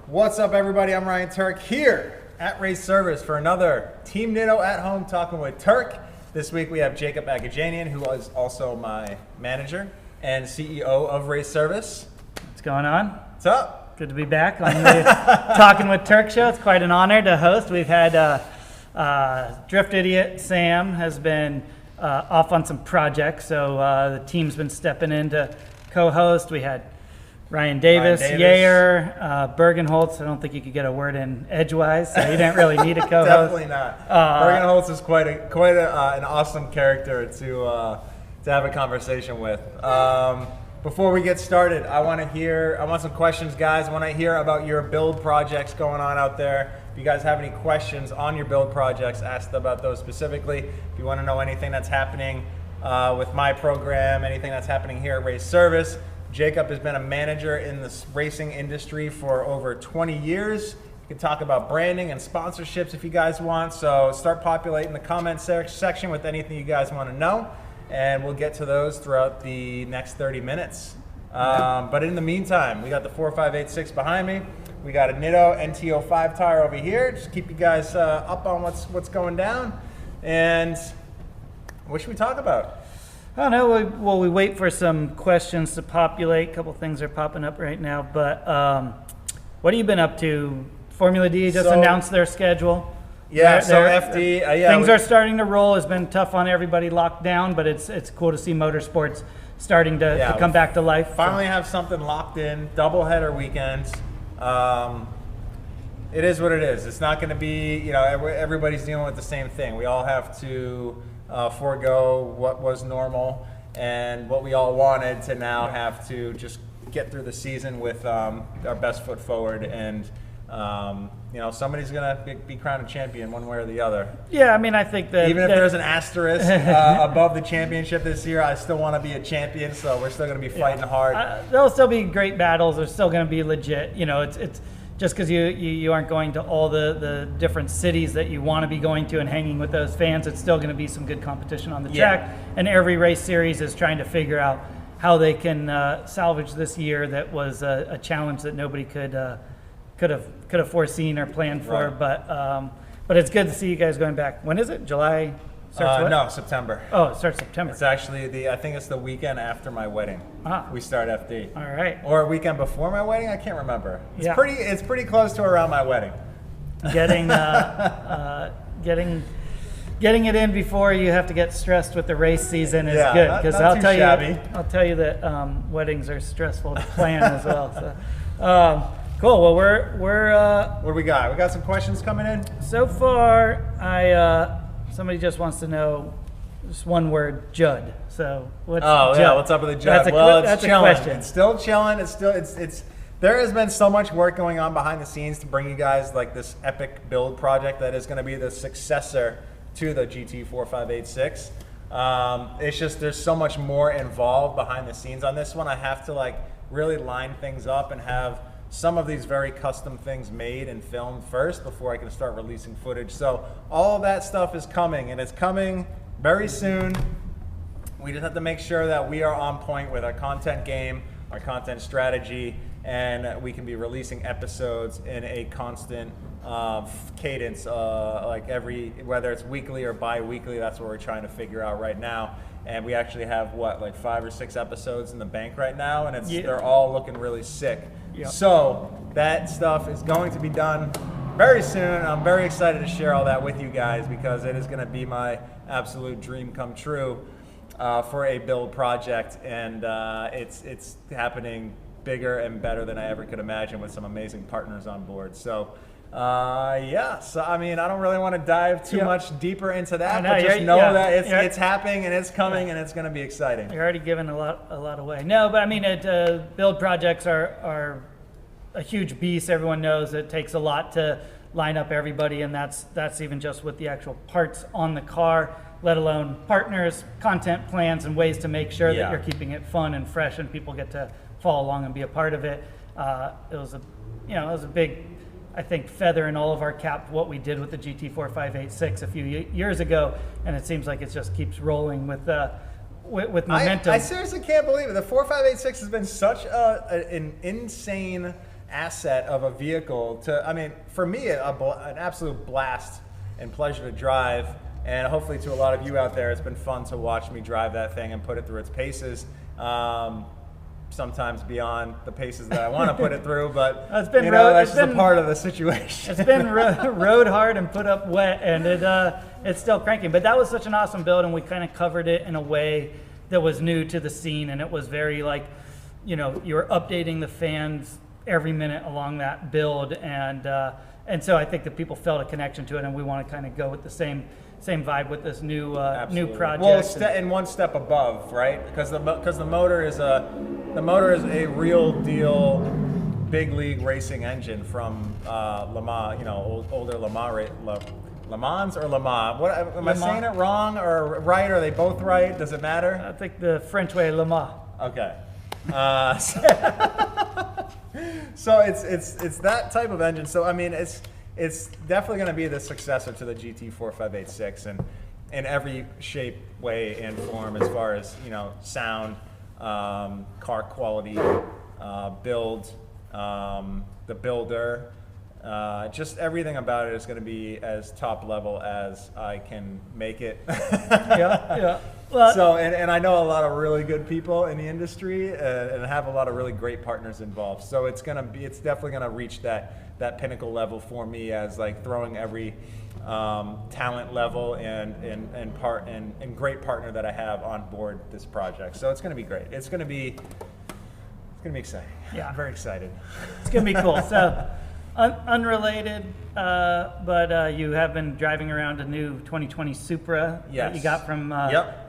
What's up, everybody? I'm Ryan Tuerck here at Race Service for another Team Nitto at Home Talking with Tuerck. This week we have Jacob Agajanian, who is also my manager and CEO of Race Service. What's going on? What's up? Good to be back on the Talkin with Tuerck show. It's quite an honor to host. We've had Drift Idiot Sam has been off on some projects, so the team's been stepping in to co-host. We had Ryan Davis. Yair, Bergenholtz. I don't think you could get a word in edgewise, so you didn't really need a co-host. Definitely not. Bergenholtz is quite an awesome character to have a conversation with. Before we get started, I want some questions, guys. I want to hear about your build projects going on out there. If you guys have any questions on your build projects, ask about those specifically. If you want to know anything that's happening with my program, anything that's happening here at Race Service. Jacob has been a manager in this racing industry for over 20 years. You can talk about branding and sponsorships if you guys want. So start populating the comment section with anything you guys want to know, and we'll get to those throughout the next 30 minutes. But in the meantime, we got the 4586 behind me. We got a Nitto NT05 tire over here. Just keep you guys up on what's going down. And what should we talk about? I don't know. Well, we wait for some questions to populate. A couple things are popping up right now. But what have you been up to? Formula D just announced their schedule. Yeah, FD. Things are starting to roll. It's been tough on everybody locked down, but it's cool to see motorsports starting to come back to life. Finally have something locked in. Doubleheader weekends. It is what it is. It's not going to be, everybody's dealing with the same thing. We all have to forego what was normal and what we all wanted to now have to just get through the season with our best foot forward, and somebody's gonna be crowned a champion one way or the other. Yeah, I mean, I think that even if there's an asterisk above the championship this year, I still want to be a champion, so we're still gonna be fighting hard. There'll still be great battles. They're still gonna be legit. It's just because you aren't going to all the different cities that you want to be going to and hanging with those fans, it's still going to be some good competition on the track. And every race series is trying to figure out how they can salvage this year that was a challenge that nobody could have foreseen or planned for. Right. But it's good to see you guys going back. When is it? July? No, September. Oh, it starts September. It's actually I think it's the weekend after my wedding. We start FD. All right. Or a weekend before my wedding. I can't remember. It's pretty close to around my wedding. Getting it in before you have to get stressed with the race season is good, because I'll tell you that weddings are stressful to plan as well. So. Cool. Well, we're what do we got? We got some questions coming in. So far, somebody just wants to know just one word, Judd. So what's Judd? Yeah, what's up with the Judd? It's chilling. It's still chilling. It's there has been so much work going on behind the scenes to bring you guys like this epic build project that is going to be the successor to the GT4586. It's just there's so much more involved behind the scenes on this one. I have to really line things up and have some of these very custom things made and filmed first before I can start releasing footage. So all of that stuff is coming, and it's coming very soon. We just have to make sure that we are on point with our content game, our content strategy, and we can be releasing episodes in a constant cadence, whether it's weekly or bi-weekly. That's what we're trying to figure out right now. And we actually have 5 or 6 episodes in the bank right now, and they're all looking really sick. Yep. So that stuff is going to be done very soon. I'm very excited to share all that with you guys, because it is going to be my absolute dream come true for a build project, and it's happening bigger and better than I ever could imagine, with some amazing partners on board. So so I mean, I don't really want to dive too much deeper into that, but just know that it's happening and it's coming and it's going to be exciting. You're already giving a lot away. No, but I mean, build projects are a huge beast. Everyone knows it takes a lot to line up everybody, and that's even just with the actual parts on the car, let alone partners, content plans, and ways to make sure that you're keeping it fun and fresh and people get to follow along and be a part of it. It was a big, I think, feather in all of our cap what we did with the GT4586 a few years ago, and it seems like it just keeps rolling with with momentum. I seriously can't believe it. The 4586 has been such an insane asset of a vehicle to, I mean, for me, an absolute blast and pleasure to drive. And hopefully to a lot of you out there, it's been fun to watch me drive that thing and put it through its paces. Sometimes beyond the paces that I want to put it through, but that's just a part of the situation. It's been rode hard and put up wet, and it's still cranking. But that was such an awesome build, and we kind of covered it in a way that was new to the scene, and it was very like, you were updating the fans every minute along that build, and so I think that people felt a connection to it, and we want to kind of go with the same vibe with this new project. Well, and one step above, right? Because the motor is a real deal, big league racing engine from Le Mans. Older Le Mans. Le Mans or Le Mans? What am I saying it wrong or right? Are they both right? Does it matter? I think the French way, Le Mans. Okay. So it's that type of engine. So I mean, it's definitely going to be the successor to the GT4586 and in every shape, way, and form as far as sound, car quality, build, the builder, just everything about it is going to be as top level as I can make it. Yeah. Well, so and I know a lot of really good people in the industry and have a lot of really great partners involved. So it's definitely going to reach that pinnacle level for me as like throwing every talent level and great partner that I have on board this project. So it's going to be great. It's going to be exciting. Yeah, I'm very excited. It's going to be cool. So unrelated, but you have been driving around a new 2020 Supra that you got from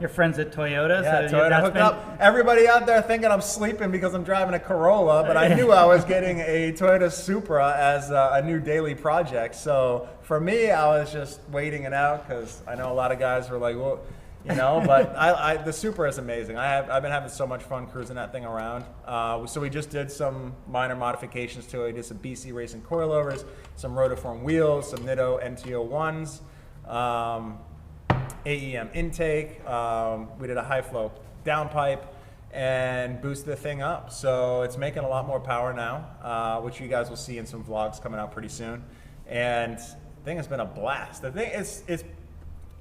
your friends at Toyota. Yeah, so Toyota hooked up. Everybody out there thinking I'm sleeping because I'm driving a Corolla, but I knew I was getting a Toyota Supra as a new daily project. So for me, I was just waiting it out because I know a lot of guys were like, well, but the Supra is amazing. I've been having so much fun cruising that thing around. So we just did some minor modifications to it. We did some BC Racing coilovers, some rotiform wheels, some Nitto NTO1s, AEM intake. We did a high flow downpipe and boosted the thing up. So it's making a lot more power now, which you guys will see in some vlogs coming out pretty soon. And the thing has been a blast. The thing is,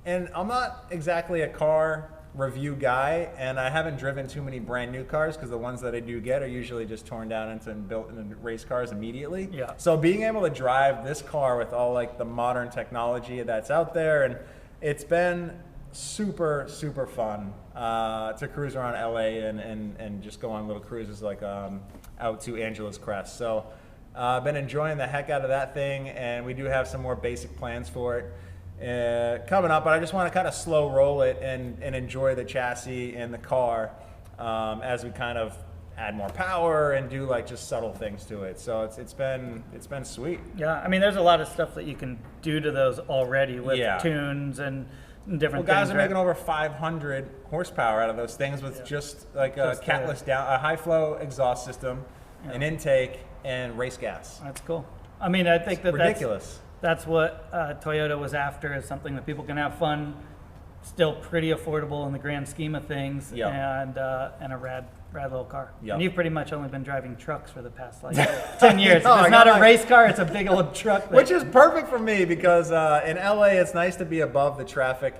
and I'm not exactly a car review guy, and I haven't driven too many brand new cars because the ones that I do get are usually just torn down and built into race cars immediately. Yeah. So being able to drive this car with all like the modern technology that's out there, and it's been super, super fun to cruise around LA and just go on little cruises like out to Angeles Crest. So I've been enjoying the heck out of that thing, and we do have some more basic plans for it coming up, but I just want to kind of slow roll it and enjoy the chassis and the car as we kind of add more power and do like just subtle things to it. So it's been sweet. Yeah, I mean, there's a lot of stuff that you can do to those already with tunes and different things. Guys are making over 500 horsepower out of those things with just like a catless a high flow exhaust system, an intake, and race gas. That's cool. I mean, I think that's ridiculous. That's what Toyota was after, is something that people can have fun, still pretty affordable in the grand scheme of things, and a rad little car. Yep. And you've pretty much only been driving trucks for the past 10 years. No, it's not a race car, it's a big old truck. Which is perfect for me because in LA it's nice to be above the traffic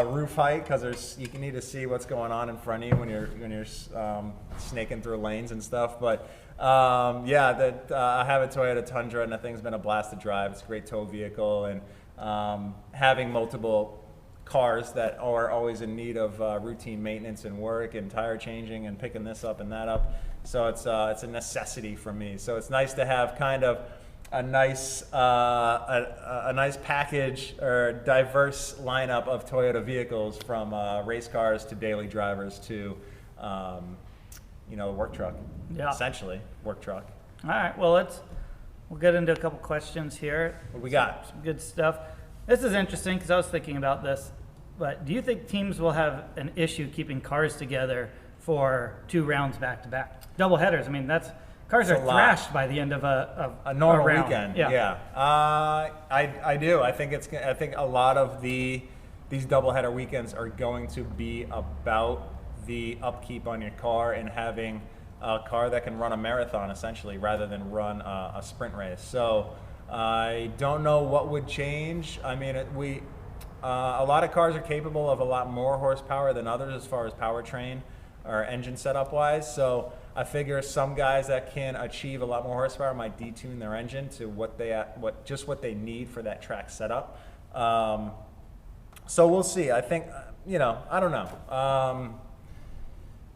roof height because you can need to see what's going on in front of you when you're snaking through lanes and stuff. But I have a Toyota Tundra, and the thing's been a blast to drive. It's a great tow vehicle, and having multiple cars that are always in need of routine maintenance and work and tire changing and picking this up and that up. So it's a necessity for me. So it's nice to have kind of a nice package or diverse lineup of Toyota vehicles, from race cars to daily drivers to work truck. Yeah. Essentially, work truck. All right. Well, we'll get into a couple questions here. What we got? Some good stuff. This is interesting because I was thinking about this. But do you think teams will have an issue keeping cars together for 2 rounds back to back? Double headers. I mean, cars are thrashed by the end of a normal round. Weekend. Yeah. I do. I think a lot of these doubleheader weekends are going to be about the upkeep on your car and having a car that can run a marathon essentially rather than run a sprint race. So I don't know what would change. I mean, a lot of cars are capable of a lot more horsepower than others as far as powertrain or engine setup wise. So I figure some guys that can achieve a lot more horsepower might detune their engine to what they need for that track setup. So we'll see. I think, I don't know.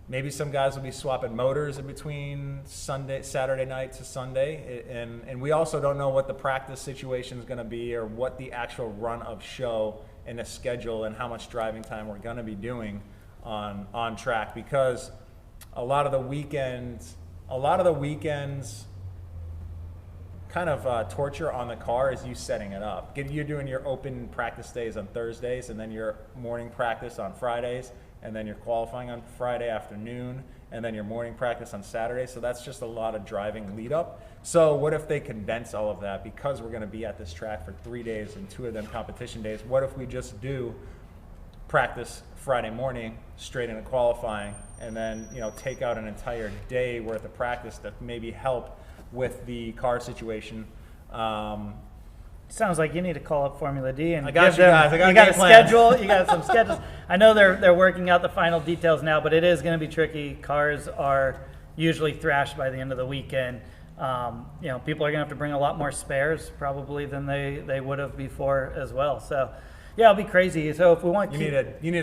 Maybe some guys will be swapping motors in between Saturday night to Sunday, and we also don't know what the practice situation is going to be or what the actual run of show and the schedule and how much driving time we're going to be doing on track, because a lot of the weekends kind of torture on the car is you setting it up. You're doing your open practice days on Thursdays, and then your morning practice on Fridays, and then you're qualifying on Friday afternoon, and then your morning practice on Saturday. So that's just a lot of driving lead up. So what if they condense all of that, because we're going to be at this track for 3 days and 2 of them competition days? What if we just do practice Friday morning straight into qualifying, and then take out an entire day worth of practice to maybe help with the car situation? Sounds like you need to call up Formula D and I got you guys. I got you got a schedule. You got some schedules. I know they're working out the final details now, but it is going to be tricky. Cars are usually thrashed by the end of the weekend. People are going to have to bring a lot more spares probably than they would have before as well. So, yeah, it'll be crazy. So if we want, you need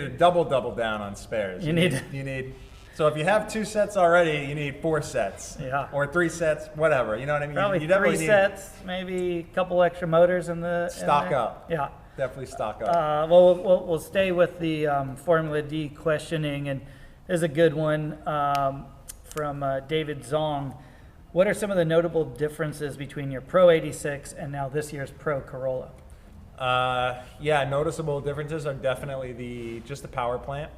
a double down on spares. You need. So if you have 2 sets already, you need 4 sets. Yeah. Or 3 sets, whatever. You know what I mean? Probably you 3 sets, maybe a couple extra motors in the stock up. Yeah. Definitely stock up. We'll stay with the Formula D questioning, and there's a good one from David Zong. What are some of the notable differences between your Pro 86 and now this year's Pro Corolla? Noticeable differences are definitely just the power plant.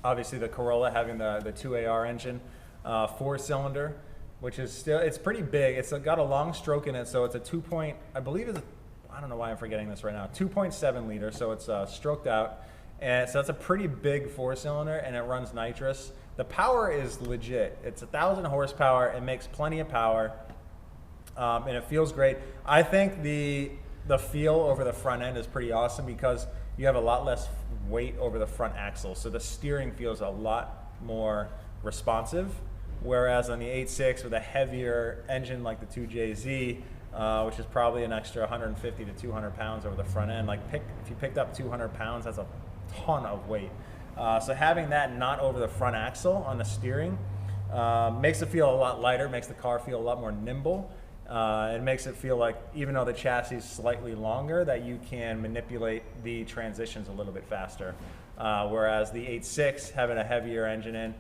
Obviously, the Corolla having the 2AR engine, 4-cylinder, which is still, it's pretty big. It's got a long stroke in it, so it's a I don't know why I'm forgetting this right now, 2.7 liter, so it's stroked out. And so that's a pretty big 4-cylinder, and it runs nitrous. The power is legit. It's 1,000 horsepower. It makes plenty of power, and it feels great. I think the feel over the front end is pretty awesome because you have a lot less weight over the front axle, so the steering feels a lot more responsive, whereas on the 8.6 with a heavier engine like the 2JZ, which is probably an extra 150 to 200 pounds over the front end, if you picked up 200 pounds, that's a ton of weight. So having that not over the front axle on the steering makes it feel a lot lighter, makes the car feel a lot more nimble. It makes it feel like, even though the chassis is slightly longer, that you can manipulate the transitions a little bit faster. Whereas the 8.6, having a heavier engine in,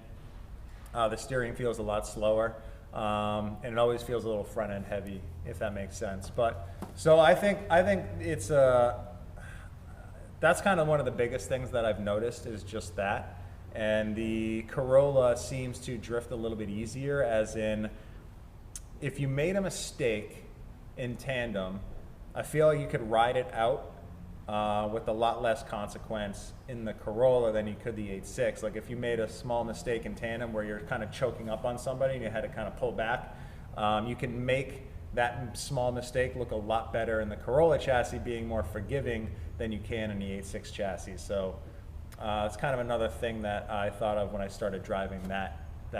the steering feels a lot slower, and it always feels a little front end heavy, if that makes sense. But so I think it's that's kind of one of the biggest things that I've noticed is just that. And the Corolla seems to drift a little bit easier, as in, if you made a mistake in tandem, I feel like you could ride it out with a lot less consequence in the Corolla than you could the 8.6. Like if you made a small mistake in tandem where you're kind of choking up on somebody and you had to kind of pull back, you can make that small mistake look a lot better in the Corolla chassis, being more forgiving than you can in the 8.6 chassis. So it's kind of another thing that I thought of when I started driving that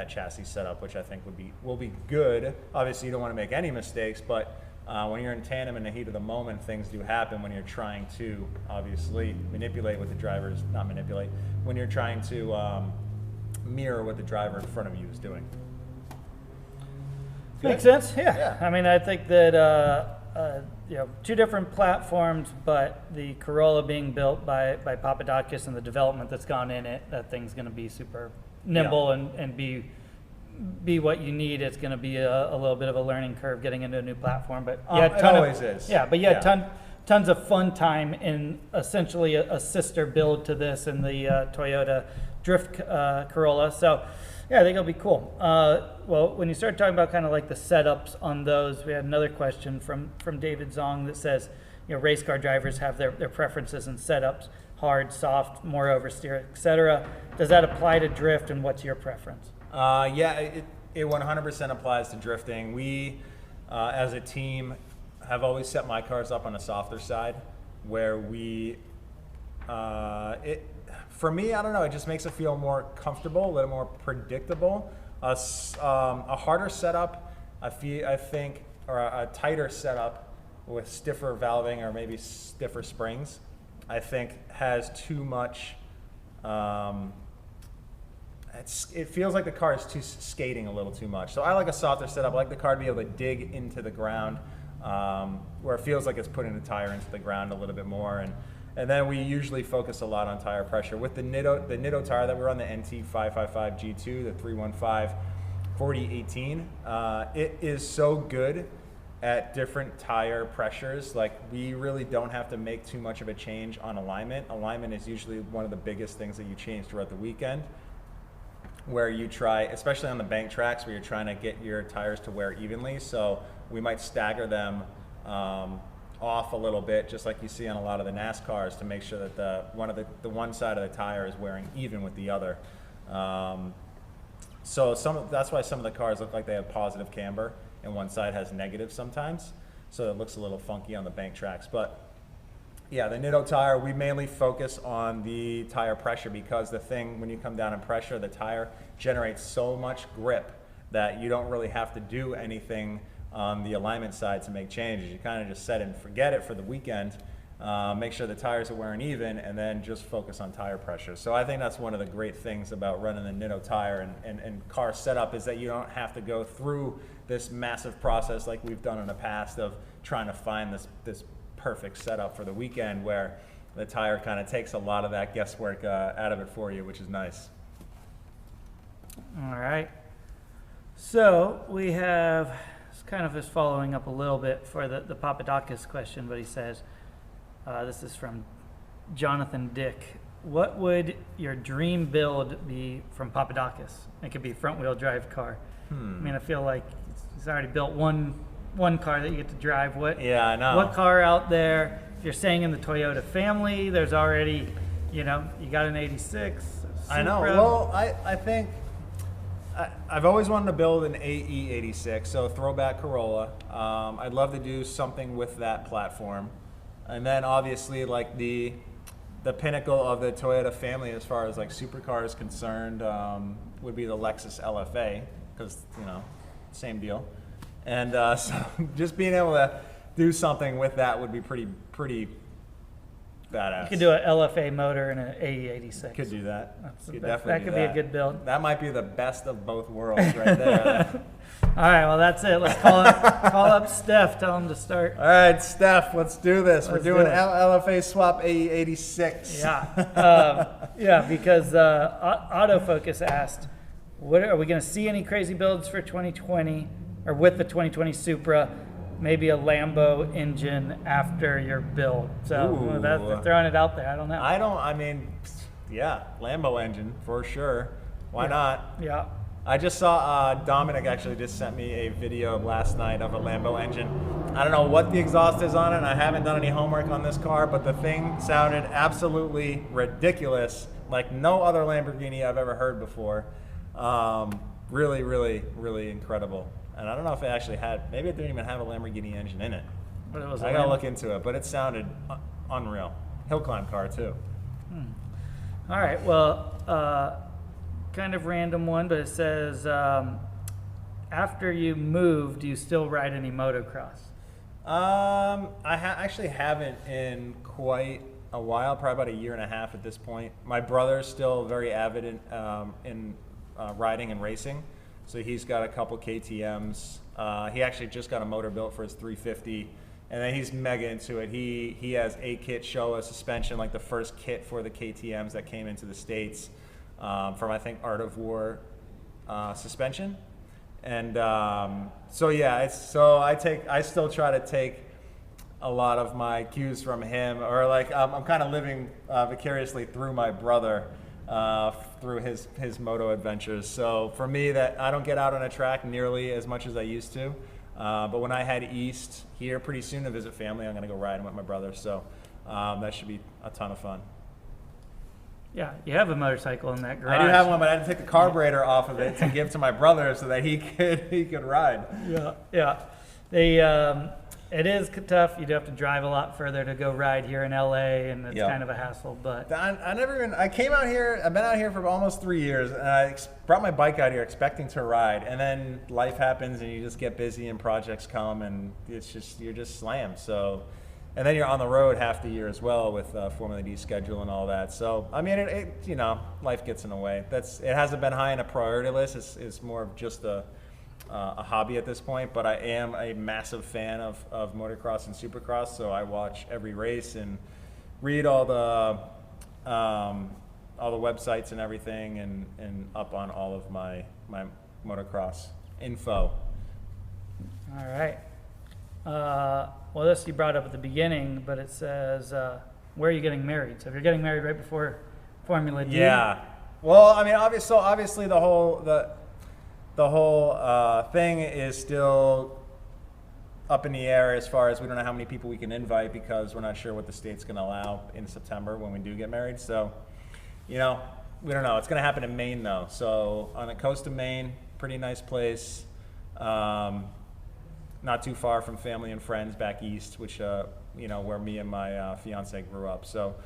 chassis setup, which I think will be good. Obviously, you don't want to make any mistakes, but when you're in tandem in the heat of the moment, things do happen when you're trying to obviously manipulate what the driver's, not manipulate, when you're trying to mirror what the driver in front of you is doing. Makes sense, yeah. I mean, I think that, 2 different platforms, but the Corolla being built by Papadakis and the development that's gone in it, that thing's going to be super nimble and be what you need. It's going to be a little bit of a learning curve getting into a new platform, but it always is. Yeah, but tons of fun time in essentially a sister build to this in the Toyota Drift Corolla. So yeah, I think it'll be cool. Well, when you start talking about kind of like the setups on those, we had another question from David Zong that says, race car drivers have their preferences and setups. hard, soft, more oversteer, etc. Does that apply to drift, and what's your preference? Yeah, it 100% applies to drifting. We, as a team, have always set my cars up on a softer side, where we, for me, I don't know, it just makes it feel more comfortable, a little more predictable. A harder setup, I think, or a tighter setup with stiffer valving or maybe stiffer springs, I think has too much. It feels like the car is skating a little too much. So I like a softer setup. I like the car to be able to dig into the ground, where it feels like it's putting the tire into the ground a little bit more. And then we usually focus a lot on tire pressure. With the Nitto tire that we're on, the NT555 G2, the 315 4018, it is so good at different tire pressures. Like, we really don't have to make too much of a change on alignment. Alignment is usually one of the biggest things that you change throughout the weekend, where you try, especially on the bank tracks, where you're trying to get your tires to wear evenly. So we might stagger them off a little bit, just like you see on a lot of the NASCARs, to make sure that the one side of the tire is wearing even with the other. So that's why some of the cars look like they have positive camber and one side has negative sometimes. So it looks a little funky on the bank tracks. But yeah, the Nitto tire, we mainly focus on the tire pressure, because the thing, when you come down in pressure, the tire generates so much grip that you don't really have to do anything on the alignment side to make changes. You kind of just set it and forget it for the weekend, make sure the tires are wearing even, and then just focus on tire pressure. So I think that's one of the great things about running the Nitto tire and car setup, is that you don't have to go through this massive process like we've done in the past of trying to find this perfect setup for the weekend, where the tire kind of takes a lot of that guesswork out of it for you, which is nice. All right. So we have, it's kind of just following up a little bit for the Papadakis question, but he says, this is from Jonathan Dick. What would your dream build be from Papadakis? It could be a front-wheel drive car. I mean, I feel like he's already built one car that you get to drive. Yeah, I know. What car out there? If you're staying in the Toyota family, there's already, you got an 86. Supra. I know. Well, I think I've always wanted to build an AE86, so throwback Corolla. I'd love to do something with that platform. And then obviously, like, the pinnacle of the Toyota family as far as like supercar is concerned would be the Lexus LFA, because, same deal. And so just being able to do something with that would be pretty badass. You could do an LFA motor and an AE86. Could do that. That could be a good build. That might be the best of both worlds right there. All right, well, that's it. Let's call up Steph. Tell him to start. All right, Steph, let's do this. We're doing LFA swap AE86. Yeah, because Autofocus asked, are we going to see any crazy builds for 2020, or with the 2020 Supra? Maybe a Lambo engine after your build. So that's throwing it out there. I don't know. Lambo engine for sure. Why not? Yeah. I just saw Dominic actually just sent me a video last night of a Lambo engine. I don't know what the exhaust is on it. I haven't done any homework on this car, but the thing sounded absolutely ridiculous, like no other Lamborghini I've ever heard before. Really, really, really incredible. And I don't know if it actually maybe it didn't even have a Lamborghini engine in it. But it was. I gotta look into it, but it sounded unreal. Hill climb car too. All right. Well, kind of random one, but it says, after you moved, do you still ride any motocross? I actually haven't in quite a while, probably about a year and a half at this point. My brother's still very avid in riding and racing. So he's got a couple KTMs. He actually just got a motor built for his 350, and then he's mega into it. He has a kit Showa suspension, like the first kit for the KTMs that came into the States from, I think, Art of War suspension. And so yeah, I still try to take a lot of my cues from him, or like I'm kind of living vicariously through my brother. Through his moto adventures. So for me, that I don't get out on a track nearly as much as I used to. But when I head east here pretty soon to visit family, I'm going to go riding with my brother. So that should be a ton of fun. Yeah, you have a motorcycle in that garage. I do have one, but I had to take the carburetor off of it to give to my brother so that he could ride. Yeah. It is tough. You do have to drive a lot further to go ride here in LA, and it's kind of a hassle. But I came out here. I've been out here for almost 3 years, and I brought my bike out here expecting to ride, and then life happens, and you just get busy, and projects come, and you're just slammed. So. And then you're on the road half the year as well with Formula D schedule and all that. So I mean, life gets in the way. It hasn't been high on a priority list. It's more of just a hobby at this point. But I am a massive fan of motocross and supercross. So I watch every race and read all the websites and everything, and up on all of my motocross info. All right. Well, this you brought up at the beginning, but it says, where are you getting married? So if you're getting married right before Formula D. Yeah. Well, I mean, obviously the whole thing is still up in the air as far as we don't know how many people we can invite because we're not sure what the state's going to allow in September when we do get married. So, we don't know. It's going to happen in Maine, though. So on the coast of Maine, pretty nice place. Not too far from family and friends back east, which, where me and my fiance grew up. So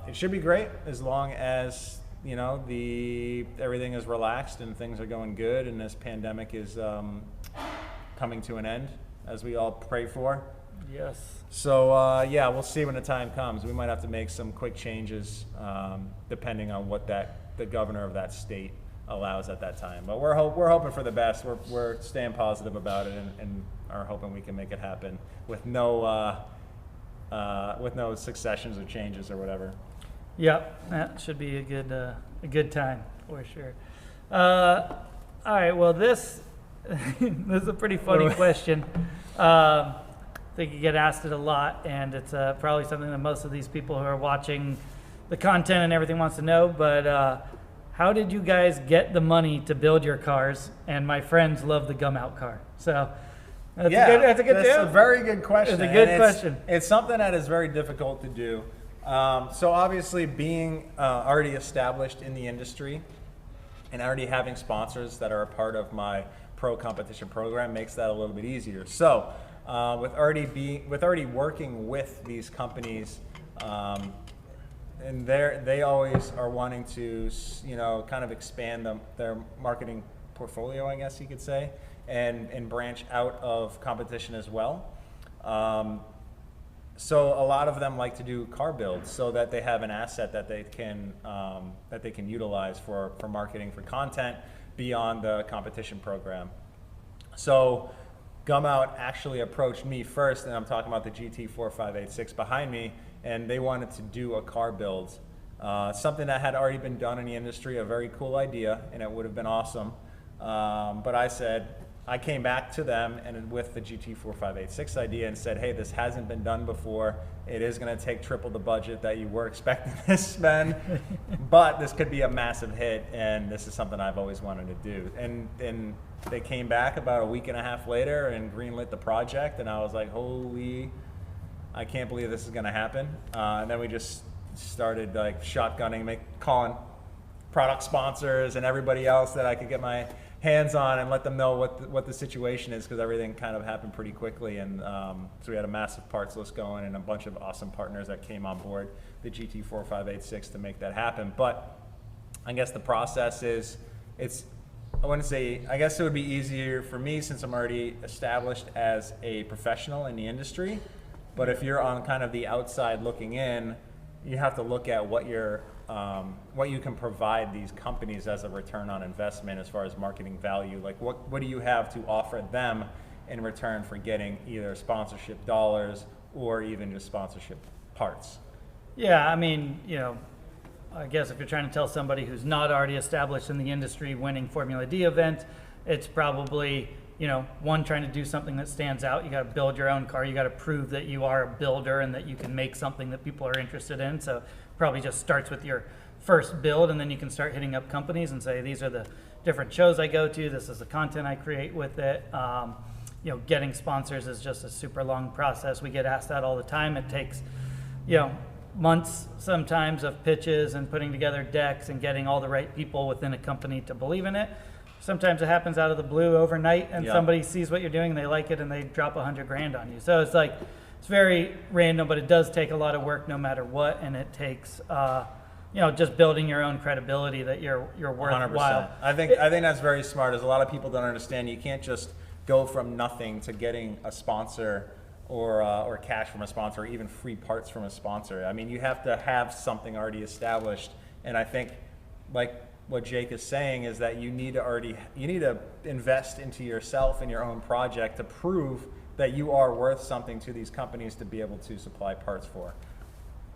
it should be great as long as, everything is relaxed and things are going good and this pandemic is coming to an end, as we all pray for. Yes. So, we'll see when the time comes. We might have to make some quick changes depending on what the governor of that state allows at that time, but we're hoping for the best. We're staying positive about it and are hoping we can make it happen with no successions or changes or whatever. Yep, that should be a good time for sure. All right, well this is a pretty funny question. I think you get asked it a lot, and it's probably something that most of these people who are watching the content and everything wants to know, but how did you guys get the money to build your cars? And my friends love the gum out car. So that's a very good question. It's a good question. It's something that is very difficult to do. So obviously being already established in the industry and already having sponsors that are a part of my pro competition program makes that a little bit easier. So with already working with these companies, and they always are wanting to, kind of expand their marketing portfolio, I guess you could say, and branch out of competition as well. So a lot of them like to do car builds so that they have an asset that they can utilize for marketing, for content beyond the competition program. So Gum Out actually approached me first, and I'm talking about the GT4586 behind me, and they wanted to do a car build. Something that had already been done in the industry, a very cool idea, and it would have been awesome. But I came back to them and with the GT4586 idea and said, hey, this hasn't been done before. It is going to take triple the budget that you were expecting to spend, but this could be a massive hit, and this is something I've always wanted to do. And they came back about a week and a half later and greenlit the project, and I was like, holy, I can't believe this is going to happen. And then we just started like shotgunning, calling product sponsors and everybody else that I could get my hands on and let them know what the situation is, because everything kind of happened pretty quickly. And so we had a massive parts list going and a bunch of awesome partners that came on board the GT4586 to make that happen. But I guess the process is, I guess it would be easier for me since I'm already established as a professional in the industry. But if you're on kind of the outside looking in, you have to look at what you can provide these companies as a return on investment as far as marketing value. Like what do you have to offer them in return for getting either sponsorship dollars or even just sponsorship parts? Yeah, I mean, I guess if you're trying to tell somebody who's not already established in the industry winning Formula D event, it's probably, one, trying to do something that stands out. You got to build your own car. You got to prove that you are a builder and that you can make something that people are interested in. So probably just starts with your first build, and then you can start hitting up companies and say, these are the different shows I go to. This is the content I create with it. Getting sponsors is just a super long process. We get asked that all the time. It takes, months sometimes of pitches and putting together decks and getting all the right people within a company to believe in it. Sometimes it happens out of the blue overnight, and somebody sees what you're doing and they like it and they drop $100,000 on you. So it's like, it's very random, but it does take a lot of work no matter what, and it takes just building your own credibility that you're worthwhile. 100%. I think that's very smart. As a lot of people don't understand, you can't just go from nothing to getting a sponsor or cash from a sponsor, or even free parts from a sponsor. I mean, you have to have something already established, and I think, like what Jake is saying, is that you need to invest into yourself and your own project to prove that you are worth something to these companies to be able to supply parts for.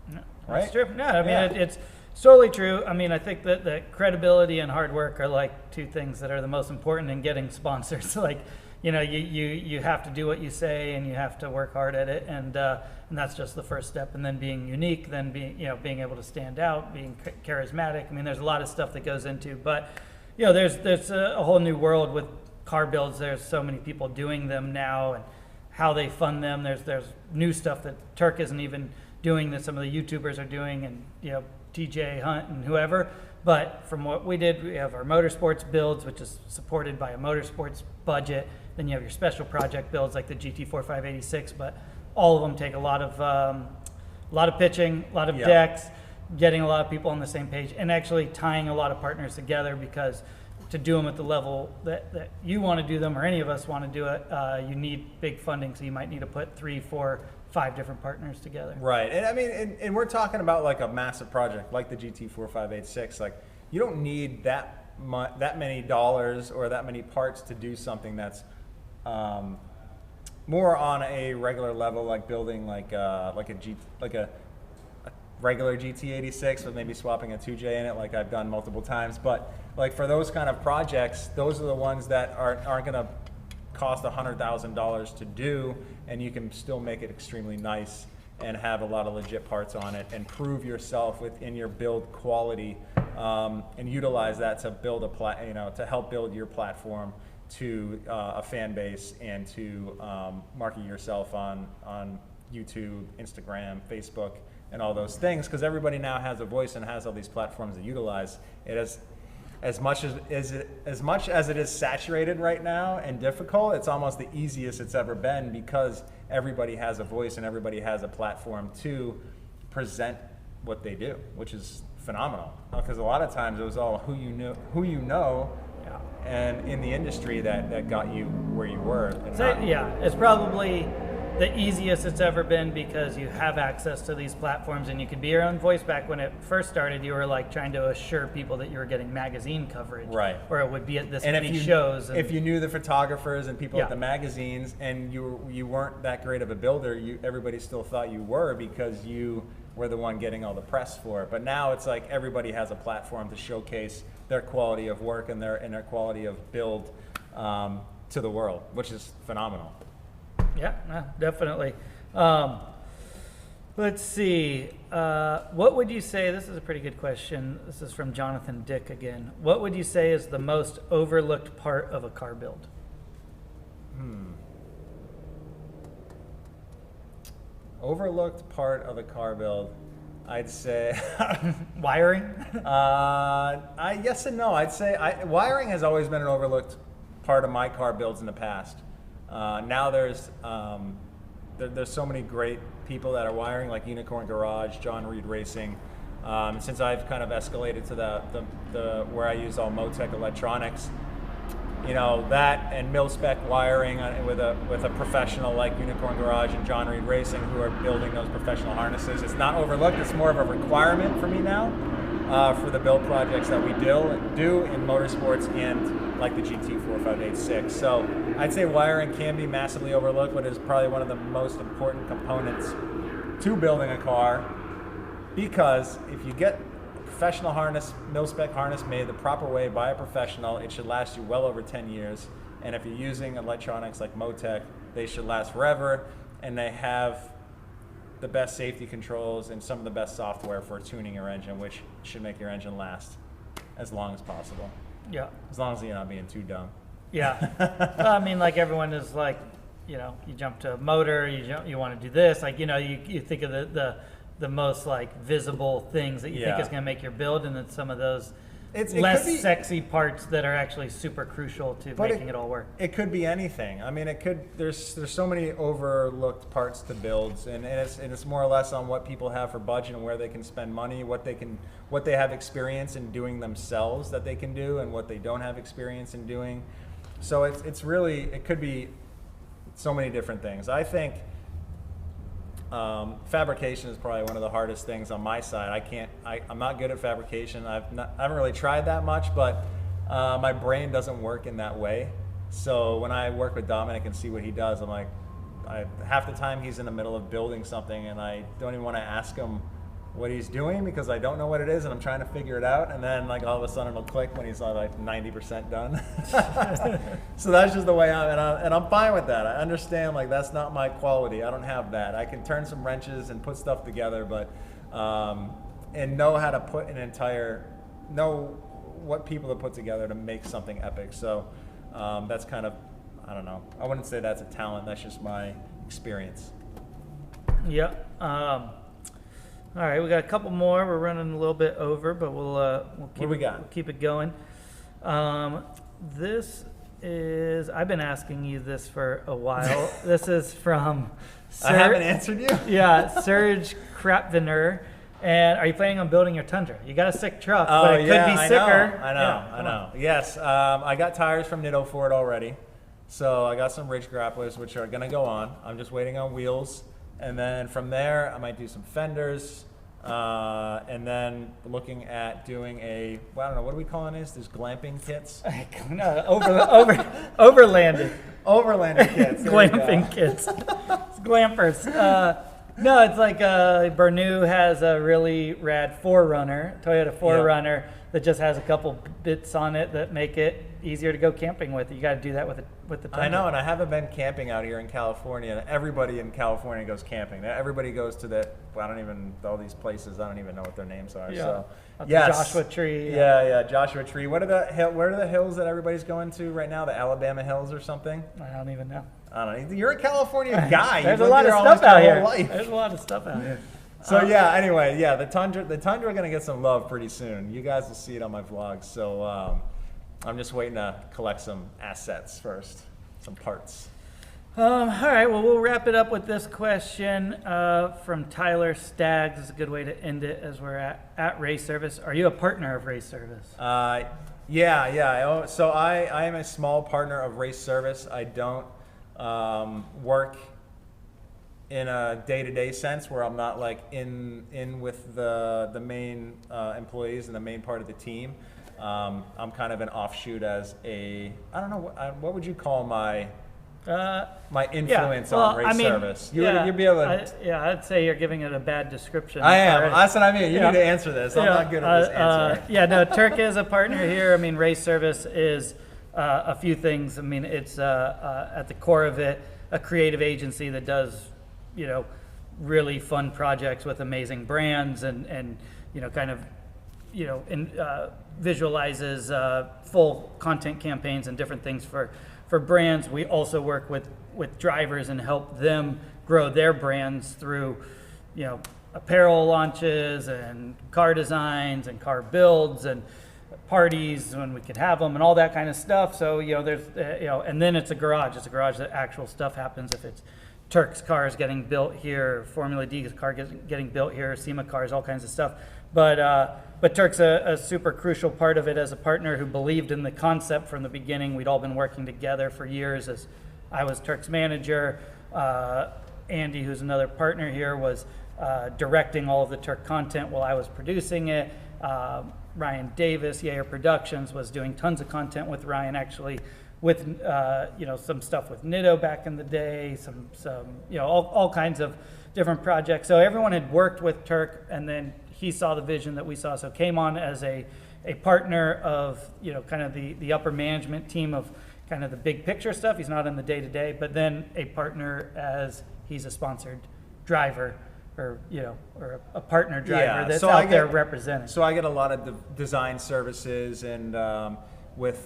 No, right? That's true. No, I mean, it's totally true. I mean, I think that credibility and hard work are like two things that are the most important in getting sponsors. Like, you have to do what you say, and you have to work hard at it, and that's just the first step. And then being unique, then being able to stand out, being charismatic. I mean, there's a lot of stuff that goes into, but there's a whole new world with car builds. There's so many people doing them now, and how they fund them. There's new stuff that Tuerck isn't even doing, that some of the YouTubers are doing, and TJ Hunt and whoever. But from what we did, we have our motorsports builds, which is supported by a motorsports budget. Then you have your special project builds like the GT4586, but all of them take a lot of pitching, a lot of decks, getting a lot of people on the same page, and actually tying a lot of partners together, because to do them at the level that you want to do them, or any of us want to do it, you need big funding. So you might need to put 3, 4, 5 different partners together. Right, and I mean, and we're talking about like a massive project like the GT4586. Like, you don't need that many dollars or that many parts to do something that's more on a regular level, like building like a regular GT86 with maybe swapping a 2J in it, like I've done multiple times. But like for those kind of projects, those are the ones that aren't going to cost $100,000 to do, and you can still make it extremely nice and have a lot of legit parts on it, and prove yourself within your build quality, and utilize that to build to help build your platform to a fan base, and to market yourself on YouTube, Instagram, Facebook, and all those things, because everybody now has a voice and has all these platforms to utilize. It is as much as it is saturated right now and difficult, it's almost the easiest it's ever been, because everybody has a voice and everybody has a platform to present what they do, which is phenomenal. Because a lot of times it was all who you know, and in the industry that got you where you were. It's probably the easiest it's ever been, because you have access to these platforms and you can be your own voice. Back when it first started, you were like trying to assure people that you were getting magazine coverage, right? Or it would be at this many shows. And if you knew the photographers and people at the magazines, and you weren't that great of a builder, everybody still thought you were, because you were the one getting all the press for it. But now it's like everybody has a platform to showcase their quality of work and their quality of build to the world, which is phenomenal. Yeah, definitely. Let's see. What would you say, this is a pretty good question. This is from Jonathan Dick again. What would you say is the most overlooked part of a car build? Overlooked part of a car build, I'd say wiring. Yes and no. I'd say wiring has always been an overlooked part of my car builds in the past. Now there's so many great people that are wiring, like Unicorn Garage, John Reed Racing. Since I've kind of escalated to the where I use all Motec electronics, that and mil-spec wiring with a professional like Unicorn Garage and John Reed Racing, who are building those professional harnesses. It's not overlooked. It's more of a requirement for me now for the build projects that we do in motorsports and like the GT4586. So I'd say wiring can be massively overlooked, but is probably one of the most important components to building a car, because if you get a professional harness, mil-spec harness made the proper way by a professional, it should last you well over 10 years. And if you're using electronics like Motec, they should last forever, and they have the best safety controls and some of the best software for tuning your engine, which should make your engine last as long as possible. Yeah. As long as you're not being too dumb. Yeah. Well, I mean, like everyone is like, you jump to a motor, you want to do this. Like, you think of the most like visible things that you think is going to make your build, and then some of those less sexy parts that are actually super crucial to making it all work. It could be anything. I mean, it could. There's so many overlooked parts to builds, and it's more or less on what people have for budget and where they can spend money, what they have experience in doing themselves that they can do, and what they don't have experience in doing. So it's really, it could be so many different things. I think fabrication is probably one of the hardest things on my side. I'm not good at fabrication. I haven't really tried that much, but my brain doesn't work in that way. So when I work with Dominic and see what he does, I'm like, half the time he's in the middle of building something and I don't even want to ask him what he's doing because I don't know what it is and I'm trying to figure it out, and then like all of a sudden it'll click when he's like 90% done. So that's just the way and I'm fine with that. I understand like that's not my quality. I don't have that. I can turn some wrenches and put stuff together, but and know how to put know what people to put together to make something epic. So that's kind of, I don't know. I wouldn't say that's a talent. That's just my experience. Yeah. All right, we got a couple more. We're running a little bit over, but we'll keep it going. This is, I've been asking you this for a while. This is from I haven't answered you? Yeah, Serge Krapviner. And are you planning on building your Tundra? You got a sick truck, but it could be sicker. I know. Yes, I got tires from Nitto for it already. So I got some ridge grapplers, which are going to go on. I'm just waiting on wheels. And then from there, I might do some fenders, and then looking at doing I don't know, what are we calling this? There's glamping kits? No, overlanding. Overlanding kits. Glamping kits. It's glampers. No, it's like Bernu has a really rad Toyota 4Runner that just has a couple bits on it that make it easier to go camping with. You got to do that with the Tundra. I know, and I haven't been camping out here in California. And everybody in California goes camping. Everybody goes to all these places. I don't even know what their names are. Yeah. So, yes. Joshua Tree. Yeah, Joshua Tree. Where are the hills that everybody's going to right now? The Alabama Hills or something? I don't even know. I don't know. You're a California guy. There's a lot of stuff out here. There's a lot of stuff out here. So anyway, the Tundra are gonna get some love pretty soon. You guys will see it on my vlog. So I'm just waiting to collect some assets first, some parts. All right, well, we'll wrap it up with this question from Tyler Staggs. It's a good way to end it as we're at Race Service. Are you a partner of Race Service? Yeah. So I am a small partner of Race Service. I don't work in a day-to-day sense where I'm not like in with the main employees and the main part of the team. I'm kind of an offshoot as I don't know, what would you call my influence on Race Service? You'd be able to... I'd say you're giving it a bad description. I am. That's what I mean. You need to answer this. I'm not good at this answer. Tuerck is a partner here. I mean, Race Service is a few things. I mean, it's at the core of it, a creative agency that does, really fun projects with amazing brands and visualizes full content campaigns and different things for brands. We also work with drivers and help them grow their brands through, apparel launches and car designs and car builds and parties when we could have them and all that kind of stuff. So, there's, and then it's a garage. It's a garage that actual stuff happens. If it's Tuerck's cars getting built here, Formula D's car getting built here, SEMA cars, all kinds of stuff. But Tuerck's a super crucial part of it as a partner who believed in the concept from the beginning. We'd all been working together for years as I was Tuerck's manager. Andy, who's another partner here, was directing all of the Tuerck content while I was producing it. Ryan Davis, Yair Productions, was doing tons of content with Ryan, actually, with some stuff with Nitto back in the day, some all kinds of different projects. So everyone had worked with Tuerck, and then he saw the vision that we saw, so came on as a partner of kind of the upper management team of kind of the big picture stuff. He's not in the day-to-day, but then a partner as he's a sponsored driver, or a partner driver that's out there representing. So I get a lot of design services and with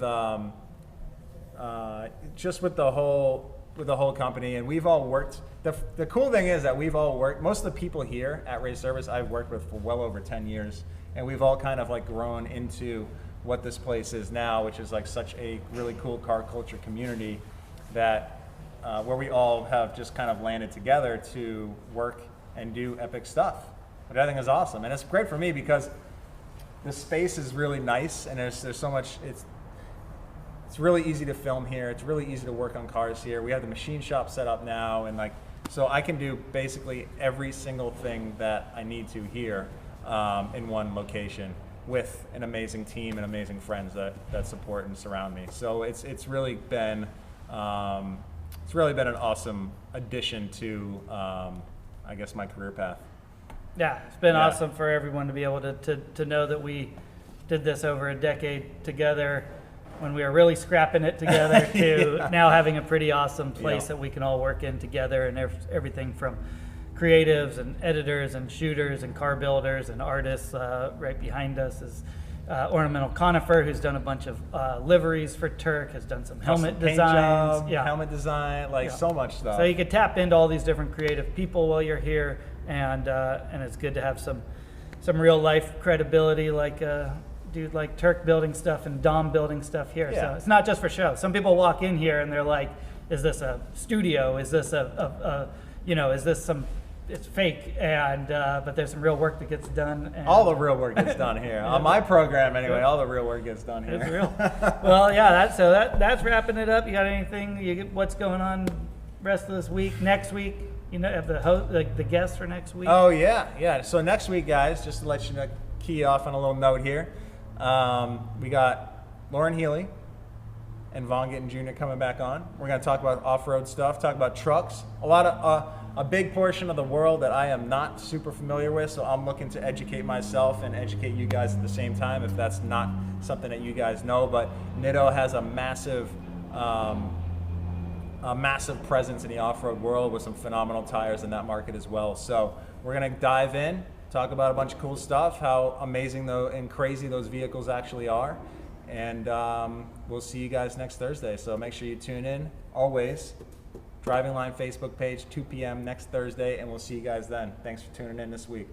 just with the whole with the whole company, and we've all worked. The cool thing is that we've all worked. Most of the people here at Race Service I've worked with for well over 10 years, and we've all kind of like grown into what this place is now, which is like such a really cool car culture community that where we all have just kind of landed together to work and do epic stuff, which I think is awesome. And it's great for me because the space is really nice, and there's so much. It's really easy to film here. It's really easy to work on cars here. We have the machine shop set up now, and like, so I can do basically every single thing that I need to here in one location with an amazing team and amazing friends that support and surround me. So it's really been an awesome addition to I guess my career path. Yeah, it's been awesome for everyone to be able to know that we did this over a decade together, when we were really scrapping it together, to now having a pretty awesome place that we can all work in together, and everything from creatives and editors and shooters and car builders and artists. Right behind us is Ornamental Conifer, who's done a bunch of liveries for Tuerck, has done some helmet designs. Helmet design, so much stuff. So you could tap into all these different creative people while you're here, and it's good to have some real life credibility, like dude like Tuerck building stuff and Dom building stuff here. So it's not just for show. Some people walk in here and they're like, is this a studio? Is this is this some, it's fake, and but there's some real work that gets done. And all the real work gets done here. On my program anyway, all the real work gets done here. It's real. Well, yeah, that's wrapping it up. You got anything, what's going on rest of this week, next week? Have the guests for next week? Oh, yeah. So next week, guys, just to let you know, key off on a little note here, we got Lauren Healy and Von Gittin Jr. coming back on. We're going to talk about off-road stuff, talk about trucks, a big portion of the world that I am not super familiar with, so I'm looking to educate myself and educate you guys at the same time if that's not something that you guys know. But Nitto has a massive presence in the off-road world with some phenomenal tires in that market as well. So we're going to dive in, talk about a bunch of cool stuff, how amazing and crazy those vehicles actually are. And we'll see you guys next Thursday. So make sure you tune in always. Driving Line Facebook page, 2 p.m. next Thursday, and we'll see you guys then. Thanks for tuning in this week.